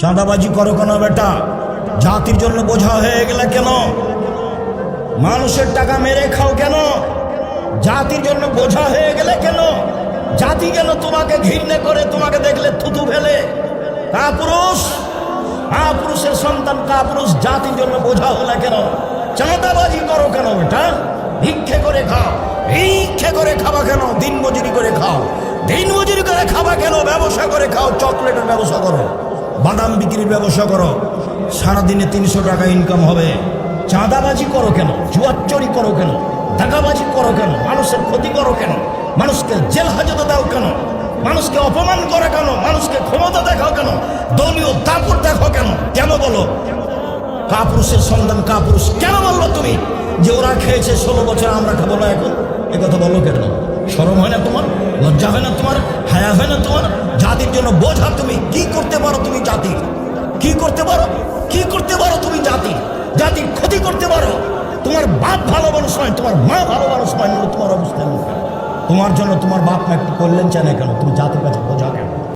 চাঁদাবাজি করো কেন বেটা? জাতির জন্য বোঝা হয়ে গেলে কেন? মানুষের টাকা মেরে খাও কেন? জাতির জন্য বোঝা হয়ে গেলে কেন? জাতি কেন তোমাকে ঘৃণা করে, তোমাকে দেখলে থুতু ফেলে? কাপুরুষ, কাপুরুষের সন্তান কাপুরুষ জাতির জন্য বোঝা হলে কেন? চাঁদাবাজি করো কেন বেটা? ভিক্ষে করে খাও। ভিক্ষে করে খাবা কেন? দিন মজুরি করে খাও। দিন মজুরি করে খাবা কেন? ব্যবসা করে খাও। চকলেটের ব্যবসা করো, বাদাম বিক্রির ব্যবসা করো, সারাদিনে 300 টাকা ইনকাম হবে। চাঁদাবাজি করো কেন? জুয়াচুরি করো কেন? টাকাবাজি করো কেন? মানুষের ক্ষতি করো কেন? মানুষকে জেল হাজতে দাও কেন? মানুষকে অপমান করে কেন? মানুষকে ক্ষমতা দেখাও কেন? দলীয় দাপট দেখো কেন? কেন বলো? কাপুরুষের সন্তান কাপুরুষ কেন বললো তুমি? যে ওরা খেয়েছে 16 বছর, আমরা খাবো না এখন? এ কথা বলো কেন? শরম হয় না তোমার? লজ্জা হয় না তোমার? হায়া হয় না তোমার? জাতির জন্য বোঝা তুমি কি করতে পারো? তুমি জাতির কি করতে পারো? কি করতে পারো তুমি? জাতির ক্ষতি করতে পারো? তোমার বাপ ভালো মানুষ নয়, তোমার মা ভালো মানুষ নয়, তোমার অবস্থা তোমার জন্য তোমার বাপ মা একটু করলেন চায় না কেন? তুমি জাতির কাছে বোঝা কেন?